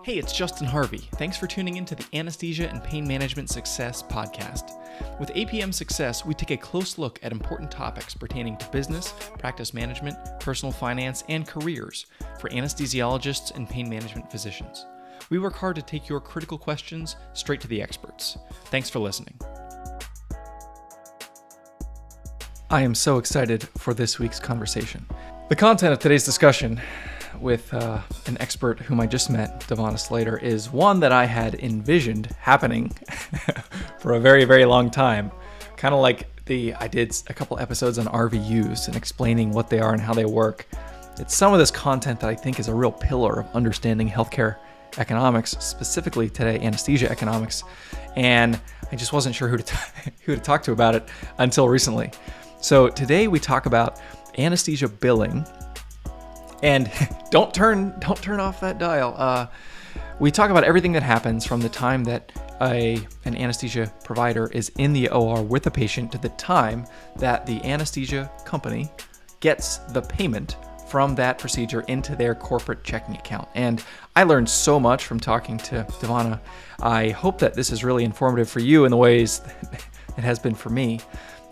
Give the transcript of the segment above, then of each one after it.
Hey, it's Justin Harvey. Thanks for tuning in to the Anesthesia and Pain Management Success podcast. With APM Success, we take a close look at important topics pertaining to business, practice management, personal finance, and careers for anesthesiologists and pain management physicians. We work hard to take your critical questions straight to the experts. Thanks for listening. I am so excited for this week's conversation. The content of today's discussion with an expert whom I just met, Devona Slater, is one that I had envisioned happening for a very, very long time. Kind of like I did a couple episodes on RVUs and explaining what they are and how they work. It's some of this content that I think is a real pillar of understanding healthcare economics, specifically today, anesthesia economics. And I just wasn't sure who to talk to about it until recently. So today we talk about anesthesia billing. And don't turn off that dial. We talk about everything that happens from the time that an anesthesia provider is in the OR with the patient to the time that the anesthesia company gets the payment from that procedure into their corporate checking account. And I learned so much from talking to Devona. I hope that this is really informative for you in the ways that it has been for me.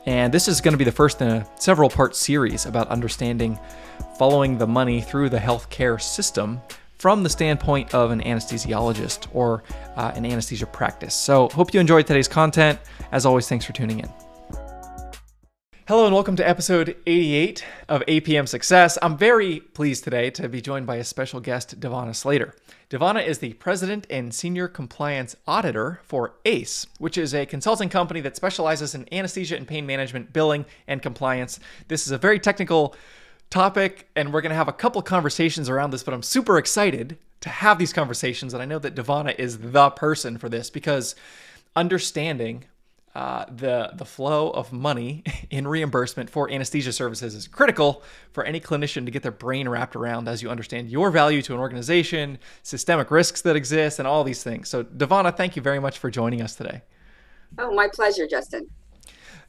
And this is going to be the first in a several-part series about understanding following the money through the healthcare system from the standpoint of an anesthesiologist or an anesthesia practice. So hope you enjoyed today's content. As always, thanks for tuning in. Hello and welcome to episode 88 of APM Success. I'm very pleased today to be joined by a special guest, Devona Slater. Devona is the president and senior compliance auditor for ACE, which is a consulting company that specializes in anesthesia and pain management, billing, and compliance. This is a very technical topic, and we're going to have a couple conversations around this, but I'm super excited to have these conversations, and I know that Devona is the person for this because understanding the flow of money in reimbursement for anesthesia services is critical for any clinician to get their brain wrapped around as you understand your value to an organization, systemic risks that exist, and all these things. So Devona, thank you very much for joining us today. Oh, my pleasure, Justin.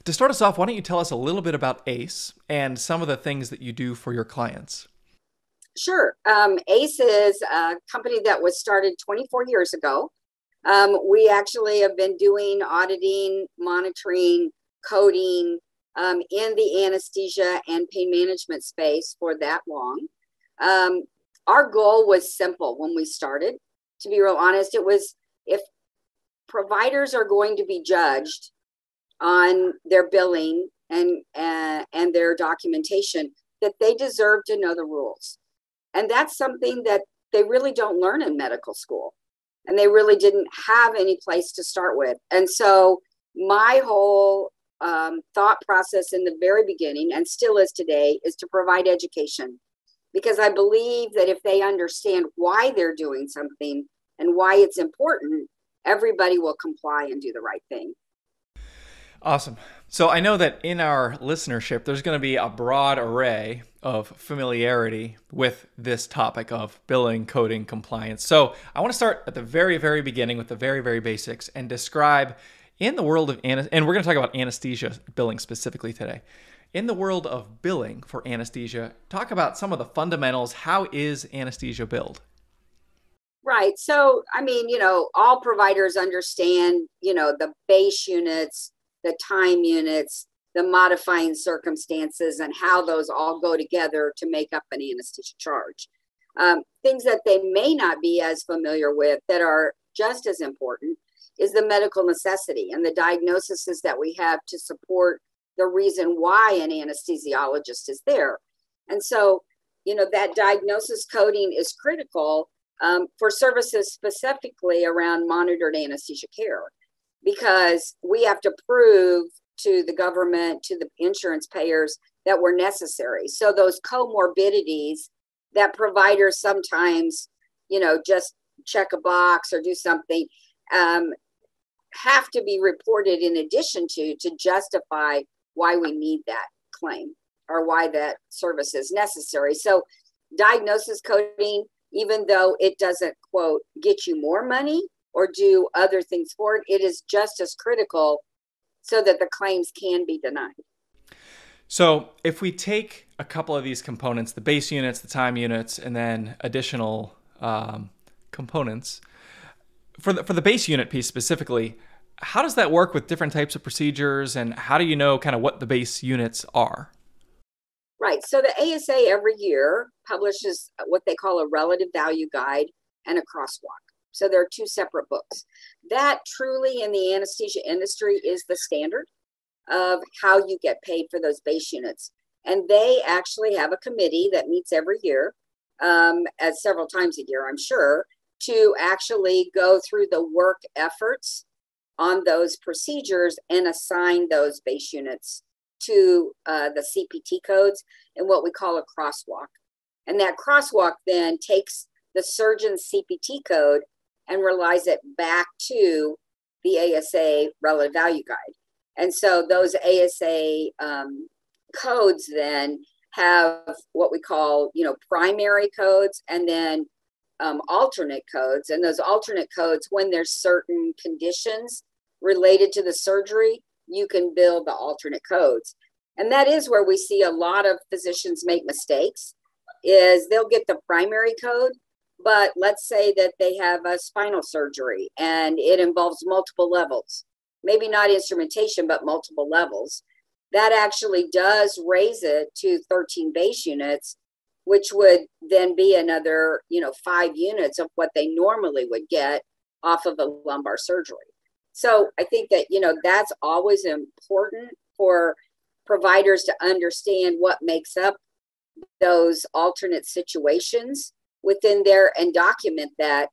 To start us off, why don't you tell us a little bit about ACE and some of the things that you do for your clients? Sure. ACE is a company that was started 24 years ago. We actually have been doing auditing, monitoring, coding in the anesthesia and pain management space for that long. Our goal was simple when we started. To be real honest, it was if providers are going to be judged on their billing and their documentation, that they deserve to know the rules. And that's something that they really don't learn in medical school. And they really didn't have any place to start with. And so my whole thought process in the very beginning, and still is today, is to provide education. Because I believe that if they understand why they're doing something and why it's important, everybody will comply and do the right thing. Awesome. So I know that in our listenership, there's going to be a broad array of familiarity with this topic of billing, coding, compliance. So I want to start at the very, very beginning with the very, very basics and describe in the world of, and we're going to talk about anesthesia billing specifically today. In the world of billing for anesthesia, talk about some of the fundamentals. How is anesthesia billed? Right. So, I mean, all providers understand, the base units, the time units, the modifying circumstances, and how those all go together to make up an anesthesia charge. Things that they may not be as familiar with that are just as important is the medical necessity and the diagnoses that we have to support the reason why an anesthesiologist is there. And so, that diagnosis coding is critical for services specifically around monitored anesthesia care, because we have to prove to the government, to the insurance payers, that we're necessary. So those comorbidities that providers sometimes, just check a box or do something, have to be reported in addition to justify why we need that claim or why that service is necessary. So diagnosis coding, even though it doesn't, quote, get you more money or do other things for it, it is just as critical so that the claims can be denied. So if we take a couple of these components, the base units, the time units, and then additional components. For the base unit piece specifically, how does that work with different types of procedures, and how do you know kind of what the base units are? Right. So the ASA every year publishes what they call a relative value guide and a crosswalk. So there are two separate books. That truly in the anesthesia industry is the standard of how you get paid for those base units. And they actually have a committee that meets every year, as several times a year, I'm sure, to actually go through the work efforts on those procedures and assign those base units to the CPT codes and what we call a crosswalk. And that crosswalk then takes the surgeon's CPT code and relies it back to the ASA relative value guide. And so those ASA codes then have what we call, primary codes and then alternate codes. And those alternate codes, when there's certain conditions related to the surgery, you can build the alternate codes. And that is where we see a lot of physicians make mistakes, is they'll get the primary code, but let's say that they have a spinal surgery and it involves multiple levels, maybe not instrumentation, but multiple levels. That actually does raise it to 13 base units, which would then be another, 5 units of what they normally would get off of a lumbar surgery. So I think that, that's always important for providers to understand what makes up those alternate situations within there and document that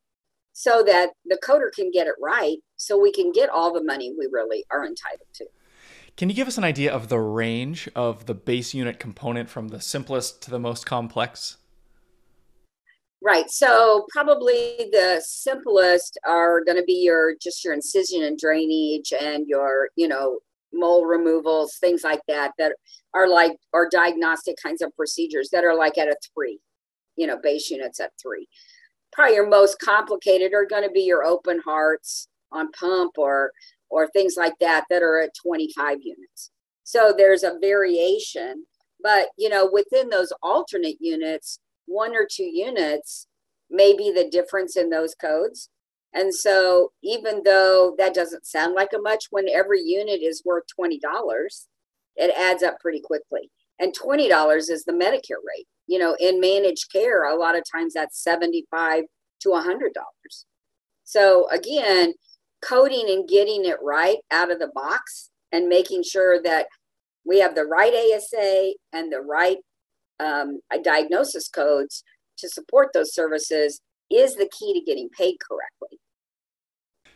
so that the coder can get it right so we can get all the money we really are entitled to. Can you give us an idea of the range of the base unit component from the simplest to the most complex? Right. So probably the simplest are going to be your incision and drainage and your, mole removals, things like that, that are diagnostic kinds of procedures that are like at a 3, base units at 3. Probably your most complicated are going to be your open hearts on pump or things like that are at 25 units. So there's a variation, but, within those alternate units, 1 or 2 units may be the difference in those codes. And so even though that doesn't sound like a much, when every unit is worth $20, it adds up pretty quickly. And $20 is the Medicare rate. In managed care, a lot of times that's $75 to $100. So again, coding and getting it right out of the box and making sure that we have the right ASA and the right diagnosis codes to support those services is the key to getting paid correctly.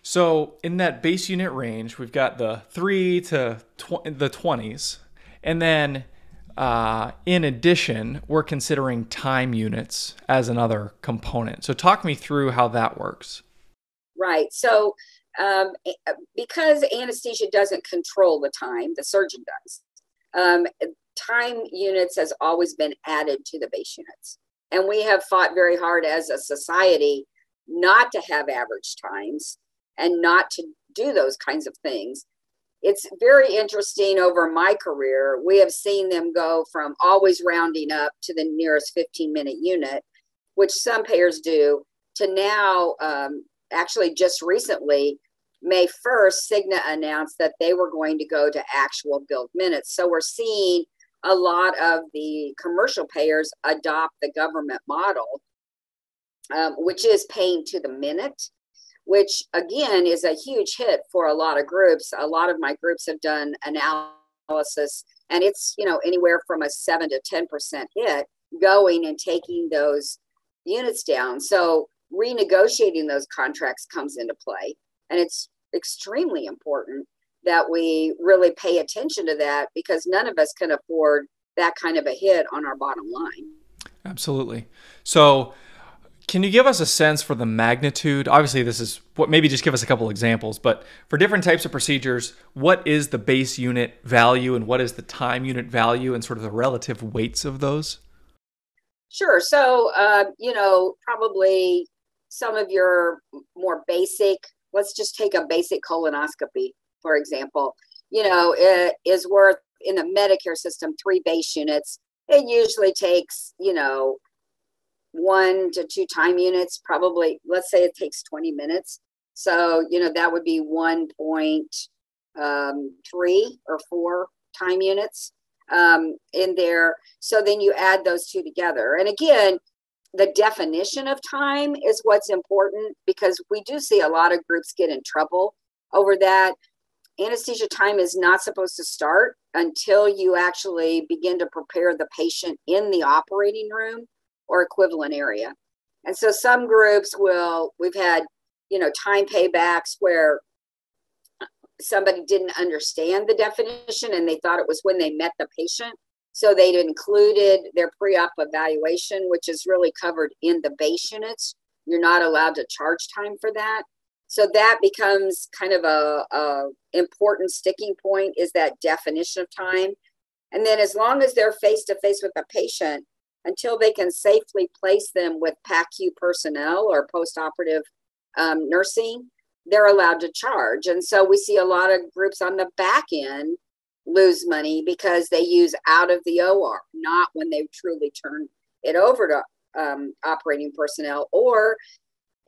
So in that base unit range, we've got the 3 to the 20s. And then in addition, we're considering time units as another component. So talk me through how that works. Right. So because anesthesia doesn't control the time, the surgeon does. Time units has always been added to the base units. And we have fought very hard as a society not to have average times and not to do those kinds of things. It's very interesting over my career. We have seen them go from always rounding up to the nearest 15-minute unit, which some payers do, to now, actually just recently, May 1st, Cigna announced that they were going to go to actual billed minutes. So we're seeing a lot of the commercial payers adopt the government model, which is paying to the minute, which again is a huge hit for a lot of groups. A lot of my groups have done analysis, and it's anywhere from a 7 to 10% hit going and taking those units down. So renegotiating those contracts comes into play, and it's extremely important that we really pay attention to that, because none of us can afford that kind of a hit on our bottom line. Absolutely. So can you give us a sense for the magnitude? Obviously, this is what, maybe just give us a couple examples, but for different types of procedures, what is the base unit value and what is the time unit value and sort of the relative weights of those? Sure. So, probably some of your more basic, let's just take a basic colonoscopy, for example, it is worth in the Medicare system 3 base units. It usually takes, 1 to 2 time units, probably, let's say it takes 20 minutes. So, that would be 1.3 or 4 time units in there. So then you add those two together. And again, the definition of time is what's important, because we do see a lot of groups get in trouble over that. Anesthesia time is not supposed to start until you actually begin to prepare the patient in the operating room or equivalent area. And so some groups we've had, time paybacks where somebody didn't understand the definition and they thought it was when they met the patient. So they'd included their pre-op evaluation, which is really covered in the base units. You're not allowed to charge time for that. So that becomes kind of a important sticking point, is that definition of time. And then as long as they're face-to-face with the patient, until they can safely place them with PACU personnel or post-operative nursing, they're allowed to charge. And so we see a lot of groups on the back end lose money because they use out of the OR, not when they truly turn it over to operating personnel. Or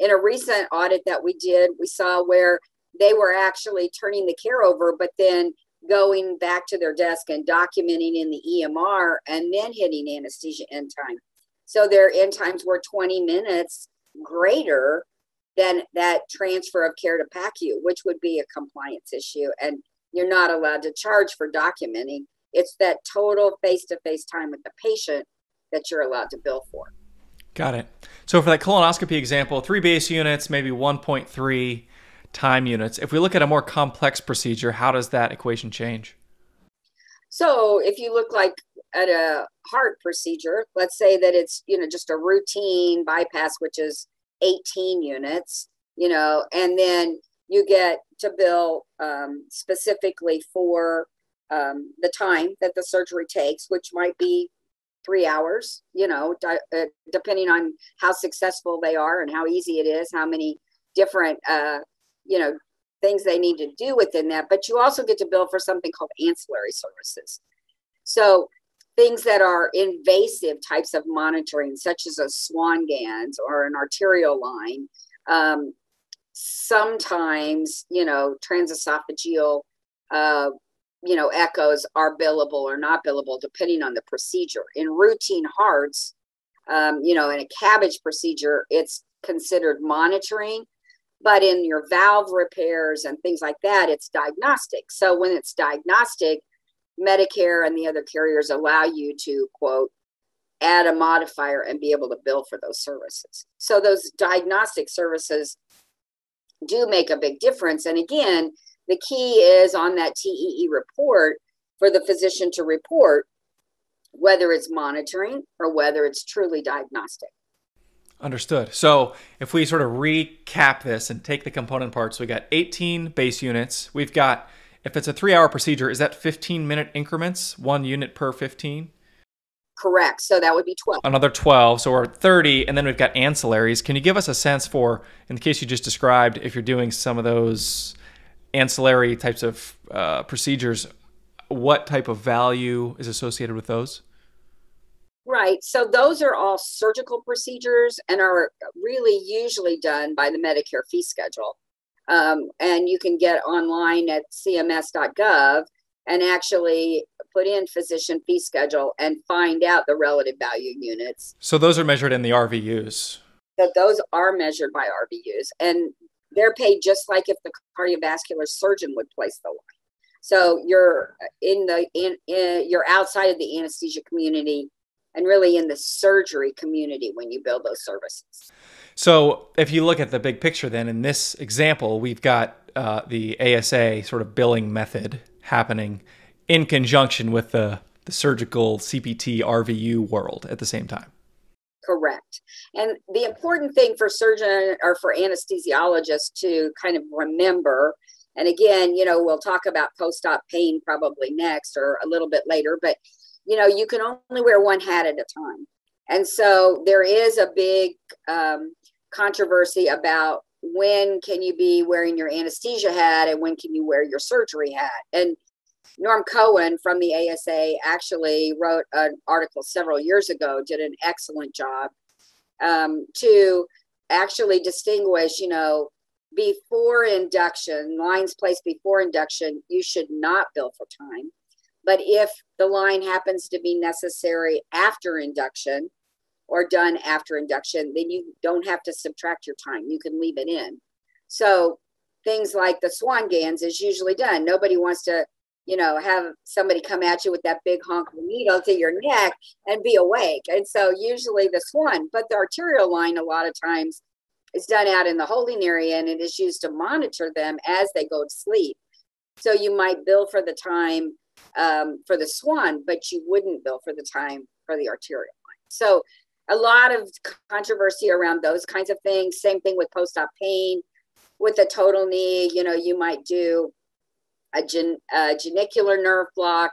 in a recent audit that we did, we saw where they were actually turning the care over, but then going back to their desk and documenting in the EMR and then hitting anesthesia end time. So their end times were 20 minutes greater than that transfer of care to PACU, which would be a compliance issue. And you're not allowed to charge for documenting. It's that total face-to-face time with the patient that you're allowed to bill for. Got it. So for that colonoscopy example, 3 base units, maybe 1.3 time units. If we look at a more complex procedure, how does that equation change? So if you look like at a heart procedure, let's say that it's, just a routine bypass, which is 18 units, and then you get to bill specifically for the time that the surgery takes, which might be 3 hours, depending on how successful they are and how easy it is, how many different, things they need to do within that. But you also get to bill for something called ancillary services. So things that are invasive types of monitoring, such as a Swan Gans or an arterial line. Sometimes, transesophageal, echoes are billable or not billable, depending on the procedure. In routine hearts, in a cabbage procedure, it's considered monitoring. But in your valve repairs and things like that, it's diagnostic. So when it's diagnostic, Medicare and the other carriers allow you to, quote, add a modifier and be able to bill for those services. So those diagnostic services do make a big difference. And again, the key is on that TEE report for the physician to report whether it's monitoring or whether it's truly diagnostic. Understood. So if we sort of recap this and take the component parts, we got 18 base units. We've got, if it's a 3-hour procedure, is that 15-minute increments, 1 unit per 15? Correct. So that would be 12. Another 12. So we're at 30. And then we've got ancillaries. Can you give us a sense for, in the case you just described, if you're doing some of those ancillary types of procedures, what type of value is associated with those? Right. So those are all surgical procedures and are really usually done by the Medicare fee schedule. And you can get online at cms.gov and actually put in physician fee schedule and find out the relative value units. So those are measured in the RVUs. So those are measured by RVUs, and they're paid just like if the cardiovascular surgeon would place the line. So you're you're outside of the anesthesia community and really in the surgery community when you build those services. So if you look at the big picture then, in this example, we've got the ASA sort of billing method happening in conjunction with the surgical CPT RVU world at the same time. Correct. And the important thing for surgeon or for anesthesiologists to kind of remember, and again, we'll talk about post-op pain probably next or a little bit later, but you can only wear one hat at a time. And so there is a big controversy about when can you be wearing your anesthesia hat and when can you wear your surgery hat. And Norm Cohen from the ASA actually wrote an article several years ago, did an excellent job to actually distinguish, before induction, lines placed before induction, you should not bill for time. But if the line happens to be necessary after induction or done after induction, then you don't have to subtract your time. You can leave it in. So things like the swan gans is usually done. Nobody wants to, have somebody come at you with that big honk of a needle to your neck and be awake. And so usually the swan, but the arterial line a lot of times is done out in the holding area, and it is used to monitor them as they go to sleep. So you might bill for the time for the swan, but you wouldn't bill for the time for the arterial line. So a lot of controversy around those kinds of things. Same thing with post-op pain. With a total knee, you might do a genicular nerve block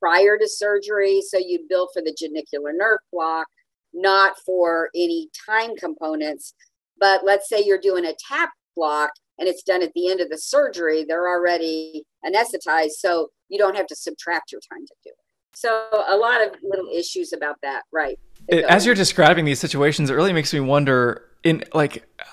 prior to surgery. So you'd bill for the genicular nerve block, not for any time components. But let's say you're doing a tap block and it's done at the end of the surgery, they're already anesthetized, so you don't have to subtract your time to do it. So a lot of little issues about that, right? As you're describing these situations, it really makes me wonder,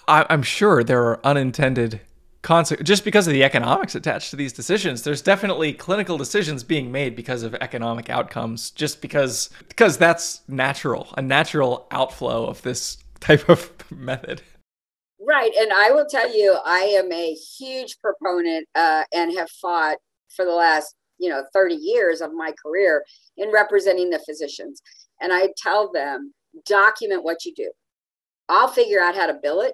I'm sure there are unintended consequences, just because of the economics attached to these decisions. There's definitely clinical decisions being made because of economic outcomes, just because that's a natural outflow of this type of method. Right. And I will tell you, I am a huge proponent and have fought for the last, 30 years of my career in representing the physicians. And I tell them, document what you do. I'll figure out how to bill it,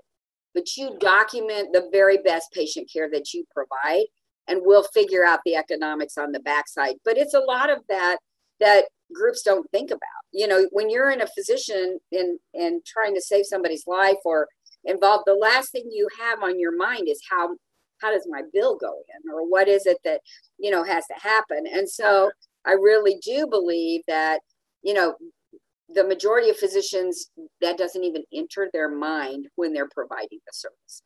but you document the very best patient care that you provide, and we'll figure out the economics on the backside. But it's a lot of that groups don't think about. When you're in a physician and trying to save somebody's life or involved, the last thing you have on your mind is how does my bill go in, or what is it that has to happen. And so I really do believe that the majority of physicians, that doesn't even enter their mind when they're providing the service.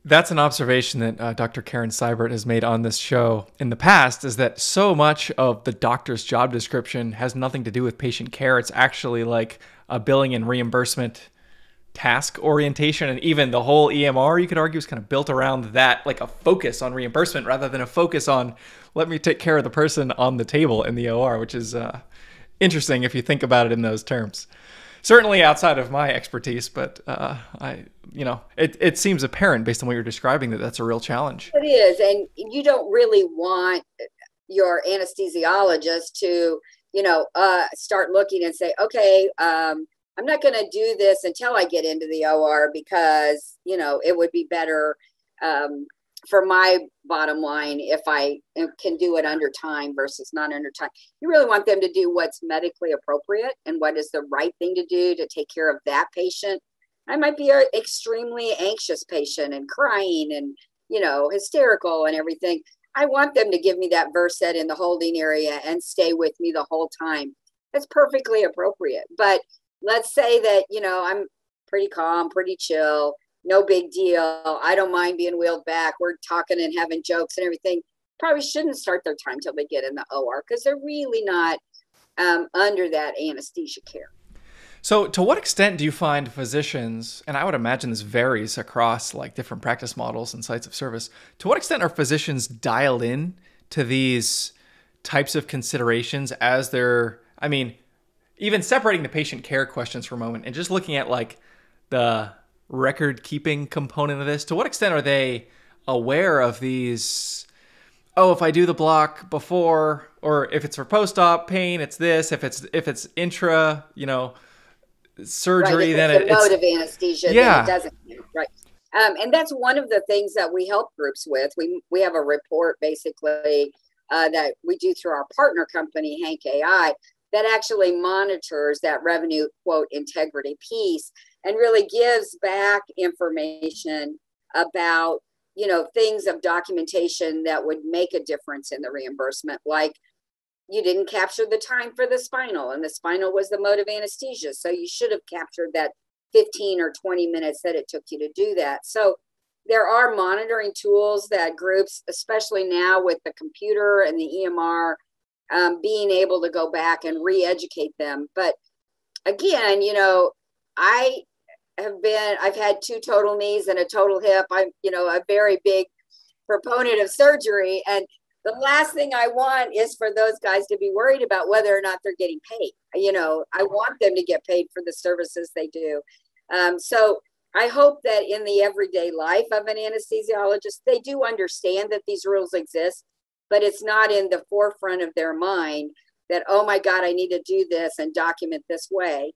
That's an observation that Dr. Karen Seibert has made on this show in the past, is that so much of the doctor's job description has nothing to do with patient care. It's actually like a billing and reimbursement task orientation, and even the whole EMR, you could argue, is kind of built around that, like a focus on reimbursement rather than a focus on, let me take care of the person on the table in the OR, which is interesting if you think about it in those terms. Certainly outside of my expertise, but it seems apparent based on what you're describing that that's a real challenge. It is, and you don't really want your anesthesiologist to, start looking and say, okay, I'm not going to do this until I get into the OR because, it would be better for my bottom line if I can do it under time versus not under time. You really want them to do what's medically appropriate and what is the right thing to do to take care of that patient. I might be an extremely anxious patient and crying and, hysterical and everything. I want them to give me that Versed in the holding area and stay with me the whole time. That's perfectly appropriate. But let's say that, I'm pretty calm, pretty chill, no big deal. I don't mind being wheeled back. We're talking and having jokes and everything. Probably shouldn't start their time till they get in the OR because they're really not under that anesthesia care. So to what extent do you find physicians, and I would imagine this varies across like different practice models and sites of service, to what extent are physicians dialed in to these types of considerations as they're, even separating the patient care questions for a moment and just looking at like the record keeping component of this, to what extent are they aware of these, if I do the block before, or if it's for post-op pain, it's this, if it's intra, surgery, right, then it's mode of anesthesia, yeah, then it doesn't, right. And that's one of the things that we help groups with. We have a report basically that we do through our partner company, Hank AI, that actually monitors that revenue quote integrity piece and really gives back information about, things of documentation that would make a difference in the reimbursement. Like you didn't capture the time for the spinal, and the spinal was the mode of anesthesia. So you should have captured that 15 or 20 minutes that it took you to do that. So there are monitoring tools that groups, especially now with the computer and the EMR, being able to go back and re-educate them. But again, I've had 2 total knees and a total hip. I'm, a very big proponent of surgery. And the last thing I want is for those guys to be worried about whether or not they're getting paid. I want them to get paid for the services they do. So I hope that in the everyday life of an anesthesiologist, they do understand that these rules exist, but it's not in the forefront of their mind that, oh my God, I need to do this and document this way.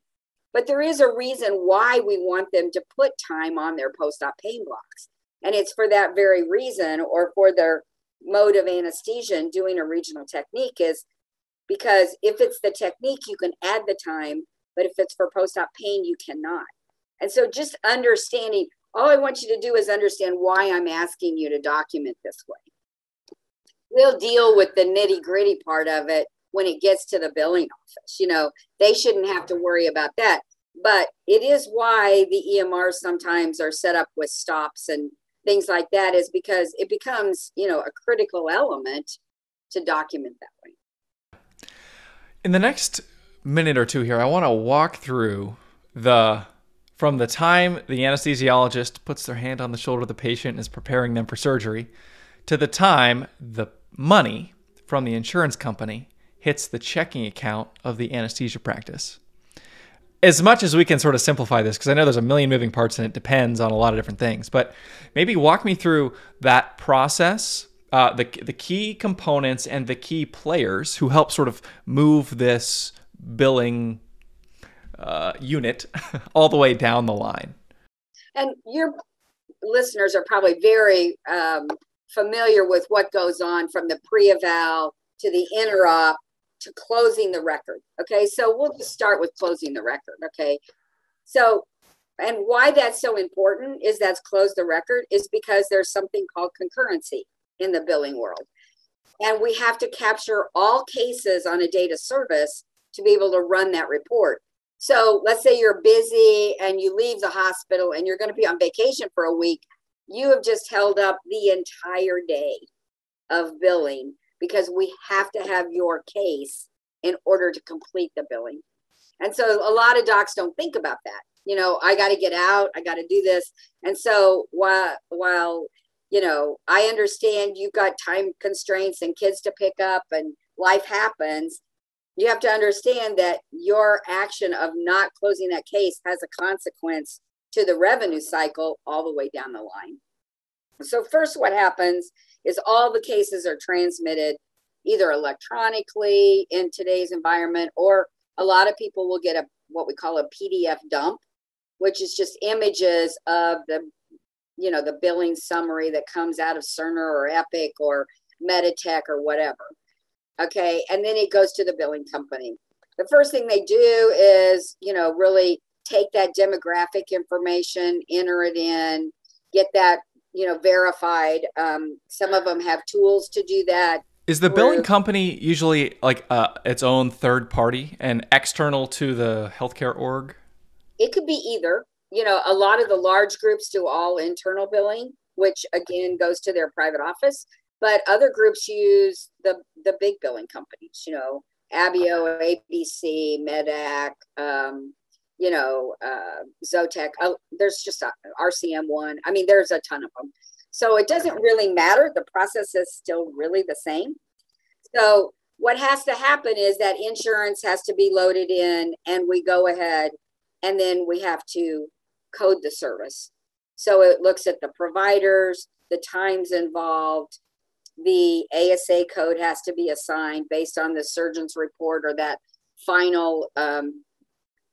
But there is a reason why we want them to put time on their post-op pain blocks. And it's for that very reason, or for their mode of anesthesia and doing a regional technique, is because if it's the technique, you can add the time, but if it's for post-op pain, you cannot. And so just understanding, all I want you to do is understand why I'm asking you to document this way. We'll deal with the nitty-gritty part of it when it gets to the billing office. They shouldn't have to worry about that. But it is why the EMRs sometimes are set up with stops and things like that, is because it becomes, a critical element to document that way. In the next minute or two here, I want to walk through from the time the anesthesiologist puts their hand on the shoulder of the patient and is preparing them for surgery, to the time the money from the insurance company hits the checking account of the anesthesia practice. As much as we can sort of simplify this, because I know there's a million moving parts and it depends on a lot of different things, but maybe walk me through that process, the key components and the key players who help sort of move this billing unit all the way down the line. And your listeners are probably very familiar with what goes on from the pre-eval to the interop to closing the record. Okay, so we'll just start with closing the record. Okay, so, and why that's so important is that's close the record is because there's something called concurrency in the billing world. And we have to capture all cases on a date of service to be able to run that report. So let's say you're busy and you leave the hospital and you're going to be on vacation for a week. You have just held up the entire day of billing because we have to have your case in order to complete the billing. And so a lot of docs don't think about that. I got to get out, I got to do this. And so while I understand you've got time constraints and kids to pick up and life happens, you have to understand that your action of not closing that case has a consequence to the revenue cycle all the way down the line. So first, what happens is all the cases are transmitted either electronically in today's environment, or a lot of people will get what we call a PDF dump, which is just images of the billing summary that comes out of Cerner or Epic or Meditech or whatever. Okay, and then it goes to the billing company. The first thing they do is, really take that demographic information, enter it in, get that, verified. Some of them have tools to do that. Is the billing company usually like its own third party and external to the healthcare org? It could be either. A lot of the large groups do all internal billing, which again goes to their private office. But other groups use the big billing companies, Abio, ABC, Medac, Zotec. There's just RCM1. I mean, there's a ton of them. So it doesn't really matter. The process is still really the same. So what has to happen is that insurance has to be loaded in, and we go ahead and then we have to code the service. So it looks at the providers, the times involved. The ASA code has to be assigned based on the surgeon's report or that final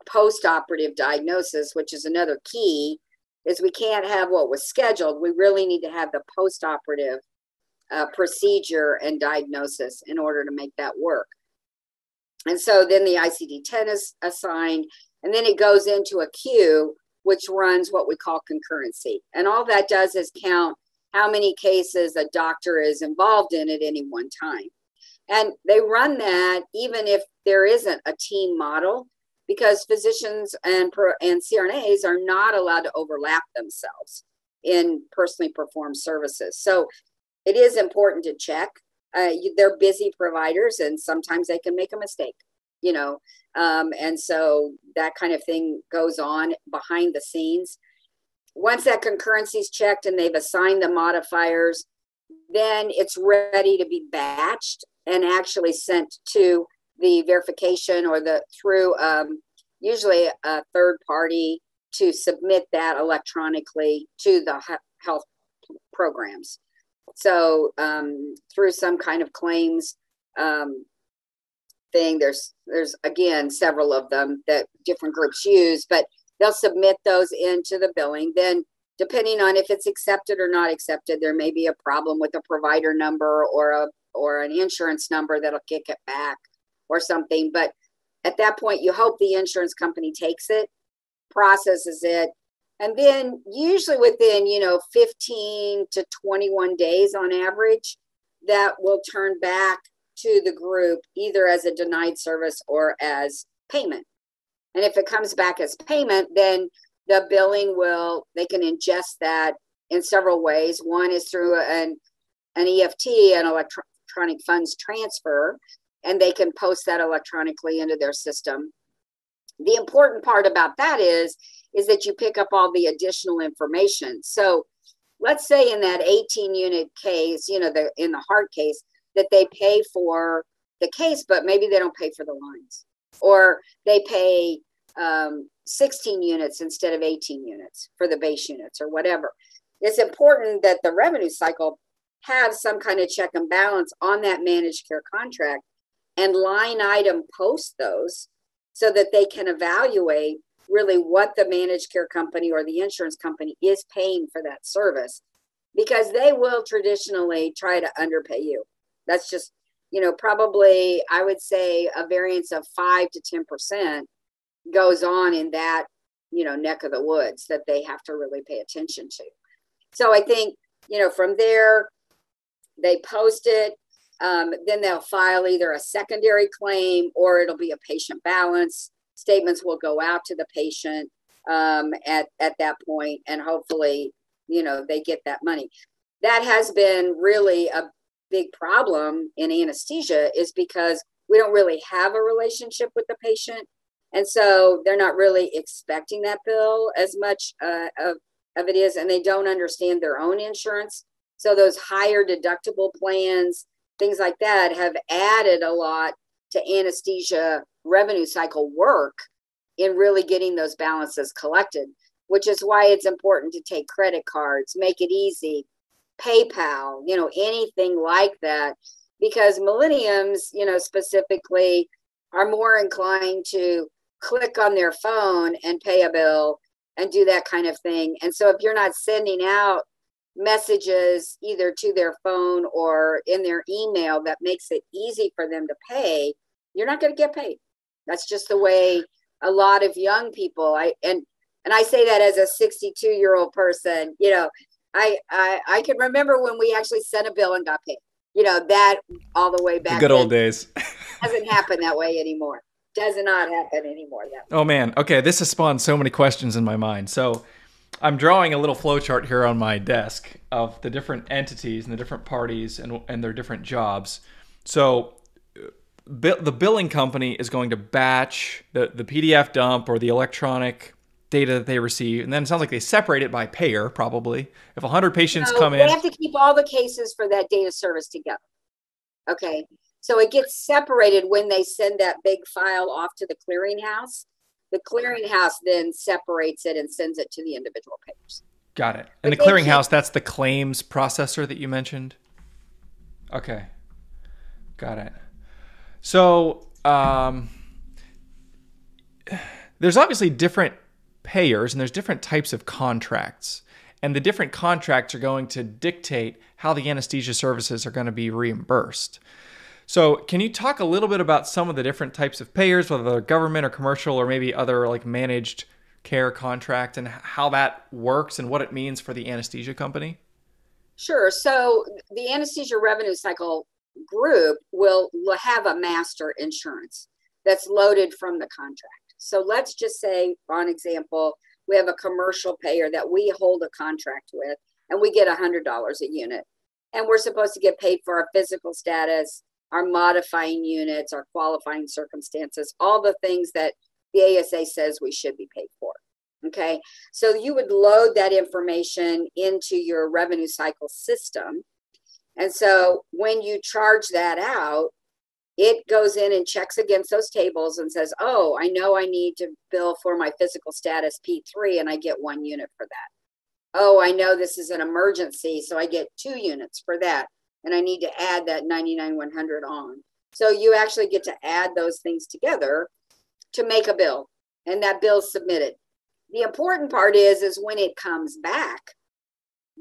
post-operative diagnosis, which is another key, is we can't have what was scheduled. We really need to have the post-operative procedure and diagnosis in order to make that work. And so then the ICD-10 is assigned, and then it goes into a queue, which runs what we call concurrency. And all that does is count how many cases a doctor is involved in at any one time. And they run that even if there isn't a team model, because physicians and CRNAs are not allowed to overlap themselves in personally performed services. So it is important to check. They're busy providers and sometimes they can make a mistake. And so that kind of thing goes on behind the scenes. Once that concurrency is checked and they've assigned the modifiers, then it's ready to be batched and actually sent to the verification or through usually a third party to submit that electronically to the health programs. So through some kind of claims thing, there's again several of them that different groups use, but they'll submit those into the billing. Then depending on if it's accepted or not accepted, there may be a problem with a provider number or an insurance number that'll kick it back or something. But at that point, you hope the insurance company takes it, processes it, and then usually within 15 to 21 days on average, that will turn back to the group either as a denied service or as payment. And if it comes back as payment, then the billing they can ingest that in several ways. One is through an EFT, an electronic funds transfer, and they can post that electronically into their system. The important part about that is that you pick up all the additional information. So let's say in that 18 unit case, in the heart case, that they pay for the case, but maybe they don't pay for the lines, or they pay 16 units instead of 18 units for the base units or whatever. It's important that the revenue cycle have some kind of check and balance on that managed care contract and line item post those so that they can evaluate really what the managed care company or the insurance company is paying for that service, because they will traditionally try to underpay you. That's just, probably I would say a variance of 5 to 10% goes on in that, neck of the woods that they have to really pay attention to. So I think, from there, they post it, then they'll file either a secondary claim or it'll be a patient balance. Statements will go out to the patient at that point, and hopefully, they get that money. That has been really a big problem in anesthesia, is because we don't really have a relationship with the patient. And so they're not really expecting that bill as much of it is, and they don't understand their own insurance. So those higher deductible plans, things like that, have added a lot to anesthesia revenue cycle work in really getting those balances collected, which is why it's important to take credit cards, make it easy, PayPal, anything like that, because millenniums, specifically are more inclined to click on their phone and pay a bill and do that kind of thing. And so if you're not sending out messages either to their phone or in their email that makes it easy for them to pay, you're not going to get paid. That's just the way a lot of young people, and I say that as a 62-year-old person, I can remember when we actually sent a bill and got paid, that all the way back. The good old days. Doesn't happen that way anymore. Does not happen anymore. Oh man. Okay. This has spawned so many questions in my mind. So I'm drawing a little flow chart here on my desk of the different entities and the different parties and their different jobs. So the billing company is going to batch the PDF dump or the electronic data that they receive. And then it sounds like they separate it by payer, probably. If 100 patients come in. They have to keep all the cases for that data service together. Okay. So it gets separated when they send that big file off to the clearinghouse. The clearinghouse then separates it and sends it to the individual payers. Got it. And the clearinghouse, that's the claims processor that you mentioned? Okay. Got it. So there's obviously different payers and there's different types of contracts. And the different contracts are going to dictate how the anesthesia services are going to be reimbursed. So can you talk a little bit about some of the different types of payers, whether they're government or commercial or maybe other like managed care contract, and how that works and what it means for the anesthesia company? Sure. So the anesthesia revenue cycle group will have a master insurance that's loaded from the contract. So let's just say, for an example, we have a commercial payer that we hold a contract with, and we get $100 a unit. And we're supposed to get paid for our physical status, our modifying units, our qualifying circumstances, all the things that the ASA says we should be paid for. Okay, so you would load that information into your revenue cycle system. And so when you charge that out, it goes in and checks against those tables and says, oh, I know I need to bill for my physical status P3 and I get 1 unit for that. Oh, I know this is an emergency, so I get 2 units for that. And I need to add that 99-100 on. So you actually get to add those things together to make a bill, and that bill's submitted. The important part is when it comes back,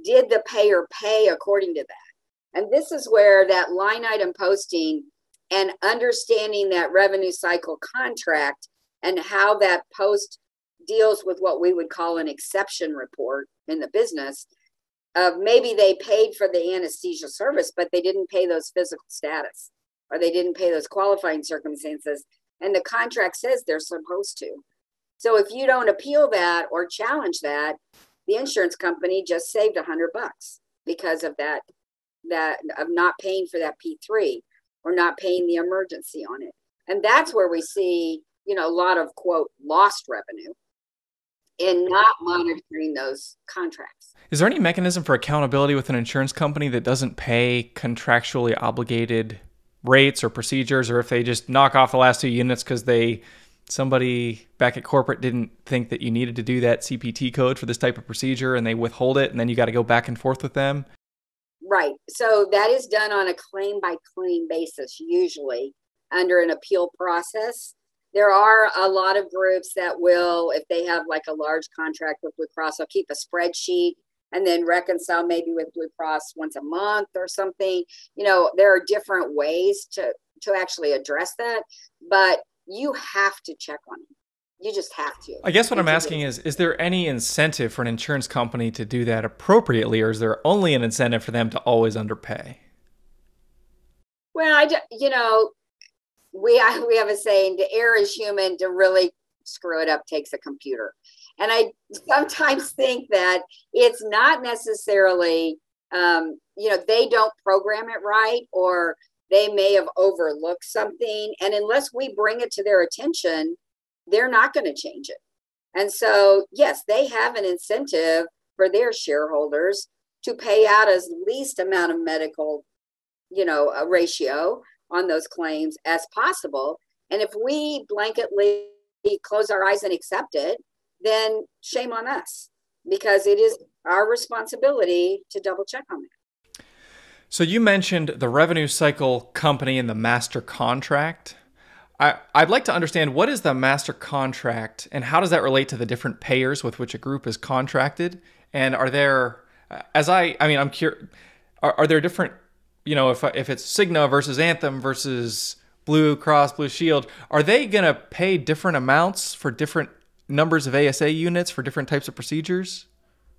did the payer pay according to that? And this is where that line item posting and understanding that revenue cycle contract and how that post deals with what we would call an exception report in the business of maybe they paid for the anesthesia service, but they didn't pay those physical status, or they didn't pay those qualifying circumstances. And the contract says they're supposed to. So if you don't appeal that or challenge that, the insurance company just saved $100 because of that of not paying for that P3 or not paying the emergency on it. And that's where we see, a lot of quote lost revenue in not monitoring those contracts. Is there any mechanism for accountability with an insurance company that doesn't pay contractually obligated rates or procedures, or if they just knock off the last 2 units because somebody back at corporate didn't think that you needed to do that CPT code for this type of procedure and they withhold it, and then you got to go back and forth with them? Right. So that is done on a claim by claim basis, usually under an appeal process. There are a lot of groups that will, if they have like a large contract with Blue Cross, they'll keep a spreadsheet and then reconcile maybe with Blue Cross once a month or something. There are different ways to actually address that, but you have to check on it. You just have to. I guess what I'm asking is there any incentive for an insurance company to do that appropriately, or is there only an incentive for them to always underpay? Well, we have a saying, to err is human, to really screw it up takes a computer. And I sometimes think that it's not necessarily, they don't program it right, or they may have overlooked something. And unless we bring it to their attention, they're not going to change it. And so, yes, they have an incentive for their shareholders to pay out as least amount of medical, a ratio on those claims as possible. And if we blanketly close our eyes and accept it, then shame on us, because it is our responsibility to double check on it. So you mentioned the revenue cycle company and the master contract. I'd like to understand, what is the master contract and how does that relate to the different payers with which a group is contracted? And are there, I'm curious, are there different, if it's Cigna versus Anthem versus Blue Cross Blue Shield, are they going to pay different amounts for different numbers of ASA units for different types of procedures?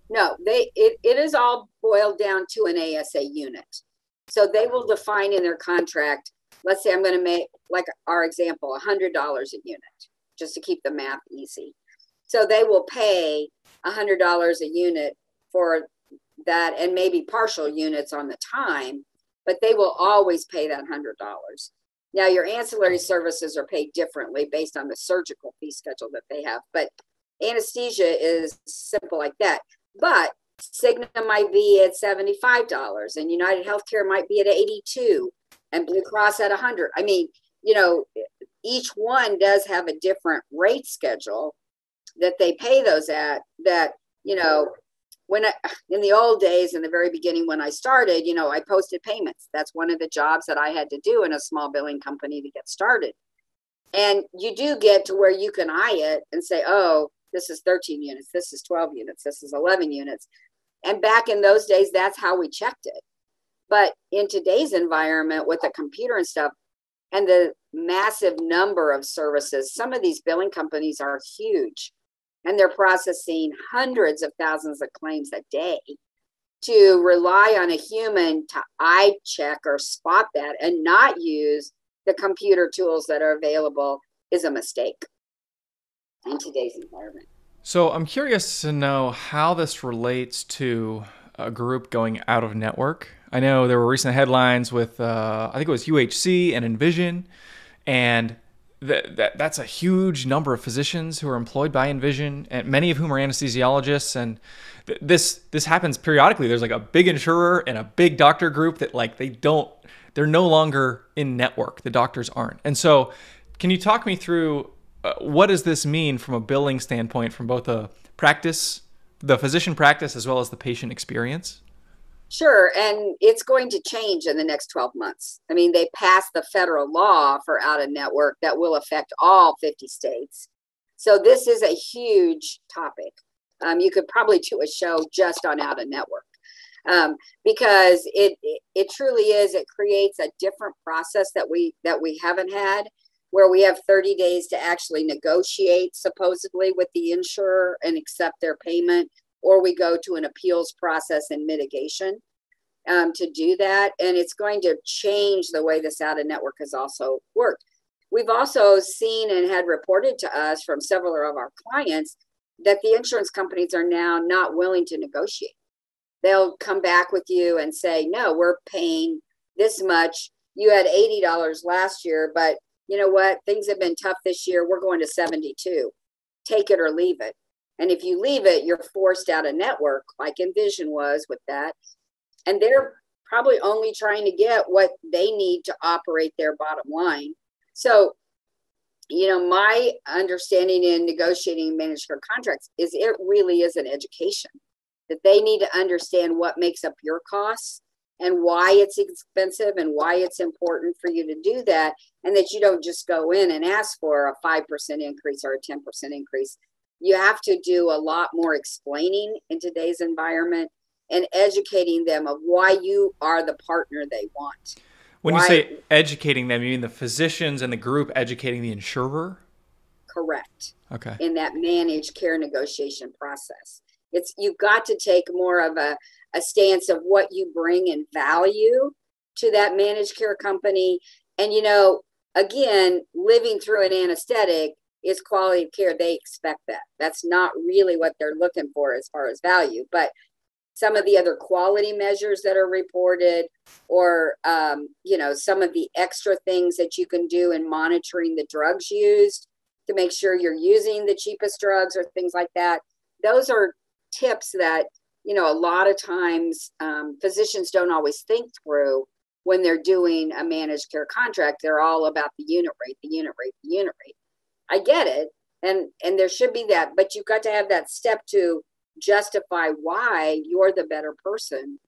No, it is all boiled down to an ASA unit. So they will define in their contract, let's say I'm going to make, like our example, $100 a unit, just to keep the math easy. So they will pay $100 a unit for that, and maybe partial units on the time, but they will always pay that $100. Now, your ancillary services are paid differently based on the surgical fee schedule that they have, but anesthesia is simple like that. But Cigna might be at $75, and United Healthcare might be at $82, and Blue Cross at $100. I mean, each one does have a different rate schedule that they pay those at. That, when in the old days, in the very beginning when I started, I posted payments. That's one of the jobs that I had to do in a small billing company to get started. And you do get to where you can eye it and say, oh, this is 13 units, this is 12 units, this is 11 units. And back in those days, that's how we checked it. But in today's environment with the computer and stuff and the massive number of services, some of these billing companies are huge, and they're processing hundreds of thousands of claims a day. To rely on a human to eye check or spot that and not use the computer tools that are available is a mistake in today's environment. So I'm curious to know how this relates to a group going out of network. I know there were recent headlines with, I think it was UHC and Envision, and that's a huge number of physicians who are employed by Envision, and many of whom are anesthesiologists. And this happens periodically. There's like a big insurer and a big doctor group that like they're no longer in network. The doctors aren't. And so can you talk me through what does this mean from a billing standpoint, from both the physician practice as well as the patient experience? Sure. And it's going to change in the next 12 months. I mean, they passed the federal law for out of network that will affect all 50 states. So this is a huge topic. You could probably do a show just on out of network because it truly is. It creates a different process that we haven't had, where we have 30 days to actually negotiate supposedly with the insurer and accept their payment, or we go to an appeals process and mitigation to do that. And it's going to change the way this out of network has also worked. We've also seen and had reported to us from several of our clients that the insurance companies are now not willing to negotiate. They'll come back with you and say, no, we're paying this much. You had $80 last year, but you know what? Things have been tough this year. We're going to 72. Take it or leave it. And if you leave it, you're forced out of network, like Envision was with that. And they're probably only trying to get what they need to operate their bottom line. So, you know, my understanding in negotiating managed care contracts is it really is an education, that they need to understand what makes up your costs and why it's expensive and why it's important for you to do that. And that you don't just go in and ask for a 5% increase or a 10% increase. You have to do a lot more explaining in today's environment and educating them of why you are the partner they want. When you say educating them, you mean the physicians and the group educating the insurer? Correct. Okay. In that managed care negotiation process. You've got to take more of a stance of what you bring in value to that managed care company. And, you know, again, living through an anesthetic is quality of care. They expect that. That's not really what they're looking for as far as value. But some of the other quality measures that are reported, or, you know, some of the extra things that you can do in monitoring the drugs used to make sure you're using the cheapest drugs or things like that. Those are tips that, you know, a lot of times physicians don't always think through when they're doing a managed care contract. They're all about the unit rate, the unit rate, the unit rate. I get it. And there should be that, but you've got to have that step to justify why you're the better person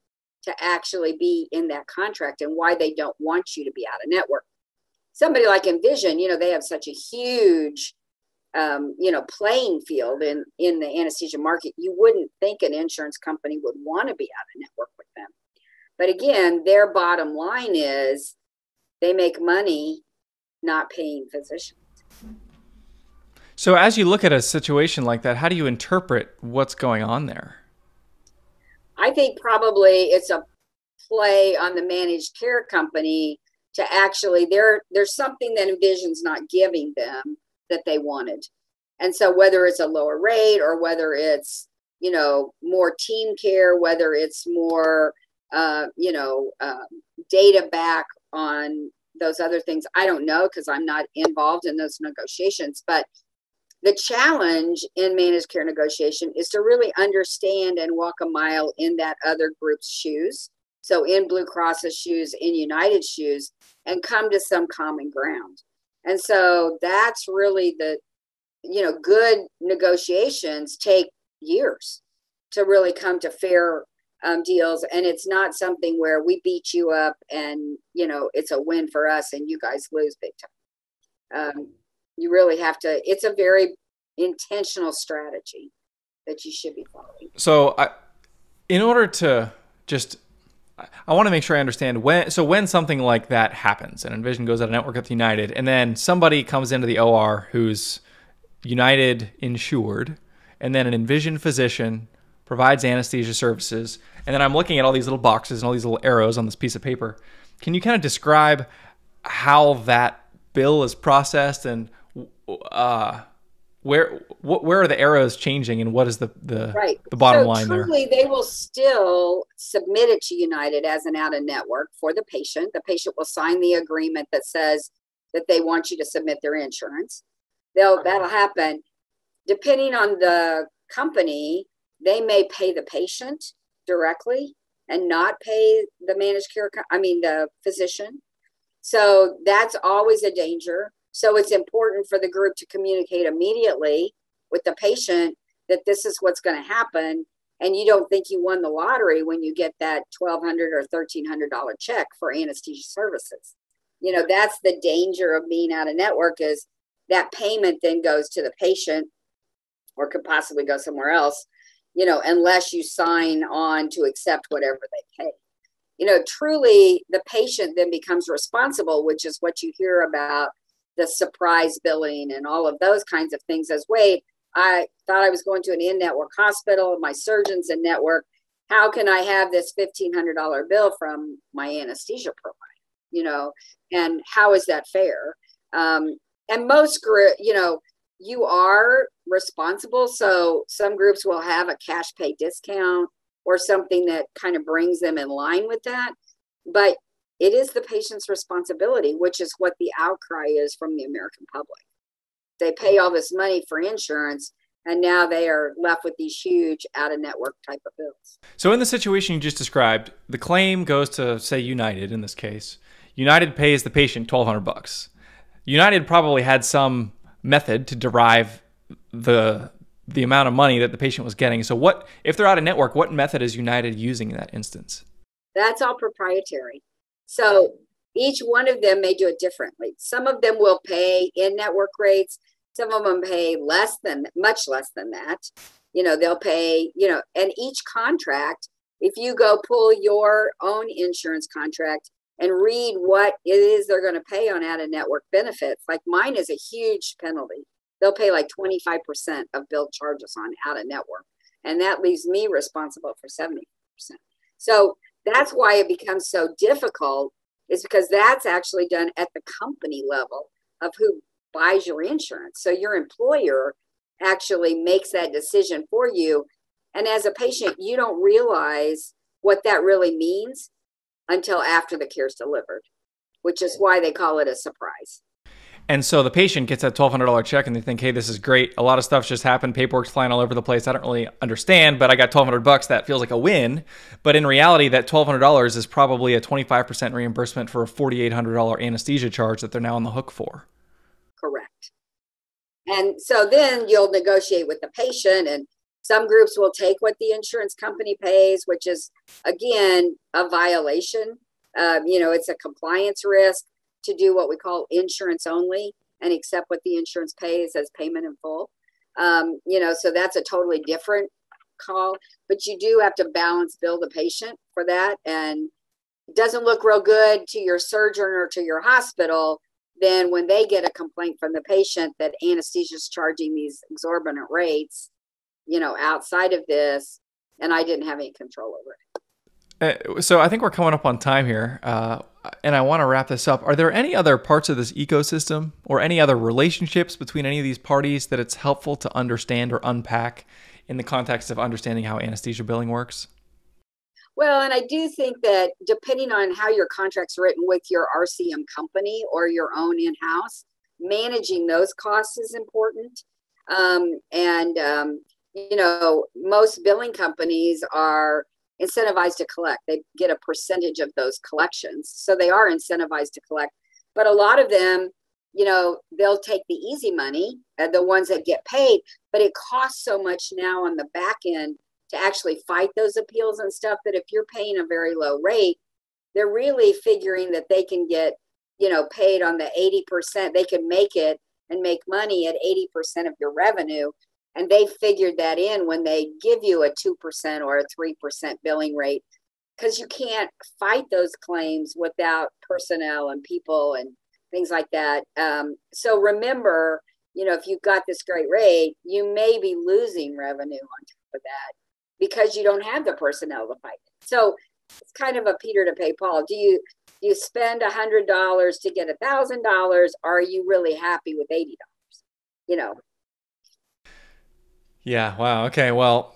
to actually be in that contract and why they don't want you to be out of network. Somebody like Envision, you know, they have such a huge, you know, playing field in the anesthesia market. You wouldn't think an insurance company would want to be out of network with them. But again, their bottom line is they make money not paying physicians. So as you look at a situation like that, how do you interpret what's going on there? I think probably it's a play on the managed care company to actually, there's something that Envision's not giving them that they wanted. And so whether it's a lower rate or whether it's, you know, more team care, whether it's more, you know, data back on those other things, I don't know, because I'm not involved in those negotiations. But the challenge in managed care negotiation is to really understand and walk a mile in that other group's shoes. So in Blue Cross's shoes, in United's shoes, and come to some common ground. And so that's really the, you know, good negotiations take years to really come to fair deals. And it's not something where we beat you up and, you know, it's a win for us and you guys lose big time. You really have to, it's a very intentional strategy that you should be following. So in order to just, I want to make sure I understand when something like that happens and Envision goes out of network with United, and then somebody comes into the OR who's United insured, and then an Envision physician provides anesthesia services, and then I'm looking at all these little boxes and all these little arrows on this piece of paper. Can you kind of describe how that bill is processed and where are the arrows changing, and what is the right. the bottom So line there? truly, they will still submit it to United as an out-of-network for the patient. The patient will sign the agreement that says that they want you to submit their insurance. That'll happen. Depending on the company, they may pay the patient directly and not pay the managed care, the physician. So that's always a danger. So it's important for the group to communicate immediately with the patient that this is what's going to happen. And you don't think you won the lottery when you get that $1,200 or $1,300 check for anesthesia services. That's the danger of being out of network, is that payment then goes to the patient or could possibly go somewhere else, unless you sign on to accept whatever they pay. Truly the patient then becomes responsible, which is what you hear about the surprise billing and all of those kinds of things. As wait, I thought I was going to an in-network hospital, my surgeon's in network. How can I have this $1,500 bill from my anesthesia provider? And how is that fair? And most group, you are responsible. So some groups will have a cash pay discount or something that kind of brings them in line with that. But it is the patient's responsibility, which is what the outcry is from the American public. They pay all this money for insurance, and now they are left with these huge out-of-network type of bills. So in the situation you just described, the claim goes to, say, United in this case. United pays the patient $1,200. United probably had some method to derive the amount of money that the patient was getting. So if they're out of network, what method is United using in that instance? That's all proprietary. So each one of them may do it differently. Some of them will pay in-network rates. Some of them pay much less than that. They'll pay, and each contract, if you go pull your own insurance contract and read what it is they're going to pay on out-of-network benefits, like mine is a huge penalty. They'll pay like 25% of billed charges on out-of-network. And that leaves me responsible for 70%. So that's why it becomes so difficult, is because that's actually done at the company level of who buys your insurance. So your employer actually makes that decision for you. And as a patient, you don't realize what that really means until after the care is delivered, which is why they call it a surprise. And so the patient gets that $1,200 check and they think, hey, this is great. A lot of stuff's just happened. Paperwork's flying all over the place. I don't really understand, but I got $1,200. That feels like a win. But in reality, that $1,200 is probably a 25% reimbursement for a $4,800 anesthesia charge that they're now on the hook for. Correct. And so then you'll negotiate with the patient, and some groups will take what the insurance company pays, which is, again, a violation. It's a compliance risk to do what we call insurance only and accept what the insurance pays as payment in full. So that's a totally different call, but you do have to balance bill the patient for that. And it doesn't look real good to your surgeon or to your hospital then when they get a complaint from the patient that anesthesia is charging these exorbitant rates, outside of this, and I didn't have any control over it. So I think we're coming up on time here, and I want to wrap this up. Are there any other parts of this ecosystem or any other relationships between any of these parties that it's helpful to understand or unpack in the context of understanding how anesthesia billing works? Well, and I do think that depending on how your contract's written with your RCM company or your own in-house, managing those costs is important. Most billing companies are incentivized to collect. They get a percentage of those collections. So they are incentivized to collect. But a lot of them, they'll take the easy money, the ones that get paid, but it costs so much now on the back end to actually fight those appeals and stuff, that if you're paying a very low rate, they're really figuring that they can get, paid on the 80%. They can make it and make money at 80% of your revenue. And they figured that in when they give you a 2% or a 3% billing rate, because you can't fight those claims without personnel and people and things like that. So remember, if you've got this great rate, you may be losing revenue on top of that, because you don't have the personnel to fight it. So it's kind of a Peter to pay Paul. Do you spend $100 to get $1,000? Or are you really happy with $80? Yeah, wow. Okay, well,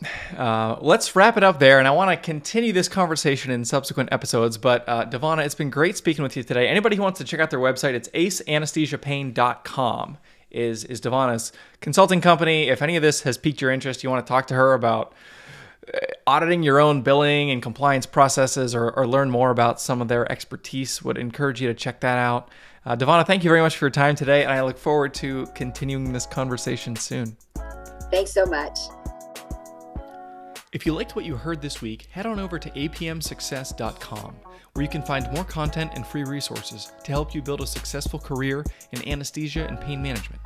let's wrap it up there. And I want to continue this conversation in subsequent episodes. But Devona, it's been great speaking with you today. Anybody who wants to check out their website, it's aceanesthesiapain.com is Devona's consulting company. If any of this has piqued your interest, you want to talk to her about auditing your own billing and compliance processes, or learn more about some of their expertise, would encourage you to check that out. Devona, thank you very much for your time today. And I look forward to continuing this conversation soon. Thanks so much. If you liked what you heard this week, head on over to apmsuccess.com, where you can find more content and free resources to help you build a successful career in anesthesia and pain management.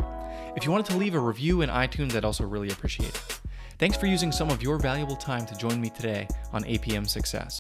If you wanted to leave a review in iTunes, I'd also really appreciate it. Thanks for using some of your valuable time to join me today on APM Success.